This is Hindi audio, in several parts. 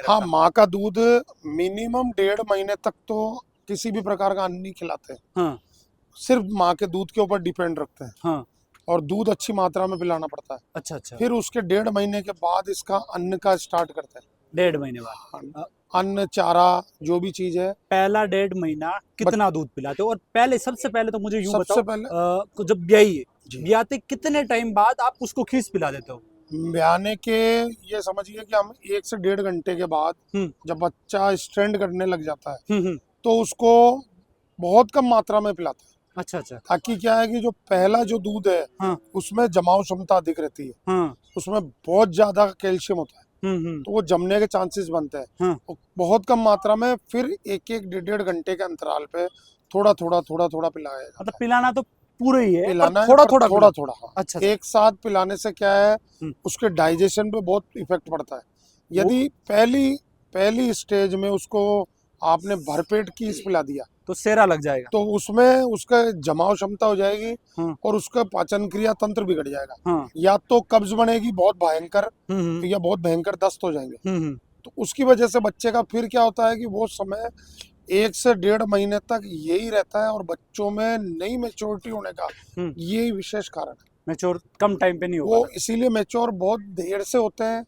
हाँ, माँ का दूध मिनिमम 1.5 महीने तक तो किसी भी प्रकार का अन्न नहीं खिलाते। हाँ सिर्फ माँ के दूध के ऊपर डिपेंड रखते हैं हाँ। और दूध अच्छी मात्रा में पिलाना पड़ता है। अच्छा अच्छा। फिर उसके 1.5 महीने के बाद इसका अन्न का स्टार्ट करते हैं। 1.5 महीने बाद हाँ, अन्न चारा जो भी चीज है। पहला 1.5 महीना कितना दूध पिलाते हो? और पहले सबसे पहले तो मुझे यूं बताओ, सबसे पहले जब ब्याई है, जी ब्याते कितने टाइम बाद आप उसको खीस पिला देते हो? ब्याने के ये समझिए कि हम 1 से 1.5 घंटे के बाद हम्म जब बच्चा स्ट्रेंड करने लग जाता है हम्म। तो उसको बहुत कम मात्रा में पिलाते हैं, अच्छा अच्छा। ताकि क्या है कि जो पहला जो दूध है हाँ उसमें जमाव क्षमता अधिक रहती है, हाँ। उसमें बहुत ज्यादा कैल्शियम होता है हम्म। तो वो जमने के चांसेस बनते हैं। हाँ। और बहुत कम मात्रा में फिर एक एक 1.5 घंटे के अंतराल पे थोड़ा थोड़ा थोड़ा थोड़ा पिलाया मतलब जाता है। पिलाना तो पूरा ही है, पर पिलाना है थोड़ा पर थोड़ा थोड़ा पिला। थोड़ा, हाँ। अच्छा अच्छा। एक साथ पिलाने से क्या है हम्म, उसके डाइजेशन पे बहुत इफेक्ट पड़ता है। वो यदि पहली पहली स्टेज में उसको आपने भरपेट कीस पिला दिया तो सेरा लग जाएगा। तो उसमें उसका जमाव क्षमता हो जाएगी हाँ और उसका पाचन क्रिया तंत्र बिगड़ जाएगा। हाँ। या तो कब्ज बनेगी बहुत भयंकर, हम्म या बहुत भयंकर दस्त हो जाएंगे। हम्म। तो उसकी वजह से बच्चे का फिर क्या होता है कि वो समय 1 से 1.5 महीने तक यही रहता है और बच्चों में नई मेच्योरिटी होने का हम्म। यही विशेष कारण है। मैच्योर कम टाइम पे नहीं हो वो पाता। इसीलिए मेच्योर बहुत देर से होते हैं।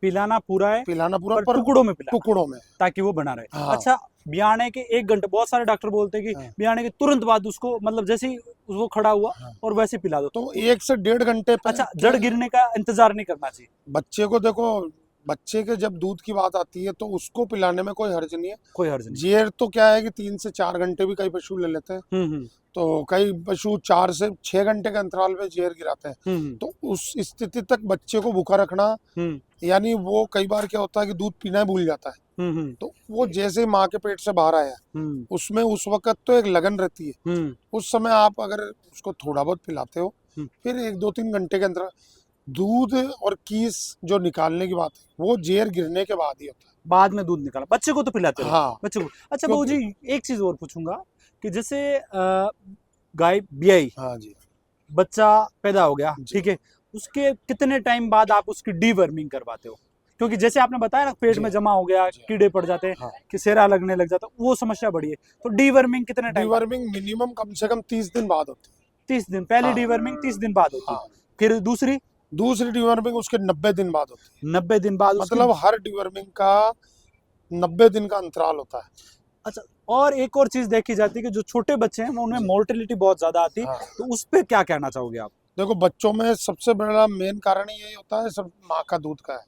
पिलाना पूरा है, पिलाना पूरा पर पर टुकड़ों में पिलाना, टुकड़ों में। ताकि वो बना रहे। हाँ अच्छा, ब्याने के 1 घंटे, बहुत सारे डॉक्टर बोलते हैं कि हाँ ब्याने के तुरंत बाद उसको, मतलब जैसे ही वो खड़ा हुआ हाँ। और वैसे पिला दो। तो 1 से 1.5 घंटे पे अच्छा, के जड़ गिरने का इंतजार नहीं करना चाहिए? बच्चे को देखो, बच्चे के जब दूध की बात आती है तो उसको पिलाने में कोई हर्ज नहीं है। कोई हर्ज नहीं। जेर तो क्या है कि 3 से 4 घंटे भी कई पशु ले लेते हैं, हम्म। तो कई पशु 4 से 6 घंटे के अंतराल में जेर गिराते हैं। हम्म तो उस स्थिति तक बच्चे को भूखा रखना, हम्म यानी वो कई बार क्या होता है कि दूध पीना ही भूल जाता है। हम्म। तो वो जैसे ही माँ के पेट से बाहर आया हम्म उसमें उस वक्त तो एक लगन रहती है। हम्म उस समय आप अगर उसको थोड़ा बहुत पिलाते हो हम्म। फिर 1 2 3 घंटे के अंदर दूध और कीस जो निकालने की बात है वो जेर गिरने के बाद ही होता है। बाद में दूध निकाला, बच्चे को तो पिलाते रहो, हाँ बच्चे को। अच्छा बहू क्योंकि जी, एक चीज और पूछूंगा कि जैसे गाय ब्याई, हाँ जी बच्चा पैदा हो गया, जी ठीक है, उसके कितने टाइम बाद आप उसकी डीवर्मिंग करवाते हो? क्योंकि जैसे आपने बताया ना, पेट जी में जमा हो गया, जी कीड़े पड़ जाते हैं, हाँ। कि सेरा लगने लग जाता, वो समस्या बड़ी है। तो डीवर्मिंग कितने टाइम बाद? डीवर्मिंग मिनिमम कम से कम 30 दिन बाद होती 30 दिन? पहली है। हाँ डीवर्मिंग 30 दिन बाद होती, हाँ। फिर दूसरी दूसरी डीवर्मिंग उसके 90 दिन बाद होती 90 दिन बाद है। उसकी। मतलब हर डीवर्मिंग का 90 दिन का अंतराल होता है। अच्छा, और एक और चीज देखी जाती है कि जो छोटे बच्चे हैं वो, उनमें जी मोर्टेलिटी बहुत ज्यादा आती है, हाँ। तो उस पर क्या कहना चाहोगे आप? देखो बच्चों में सबसे बड़ा मेन कारण यही होता है, सब माँ का दूध का है।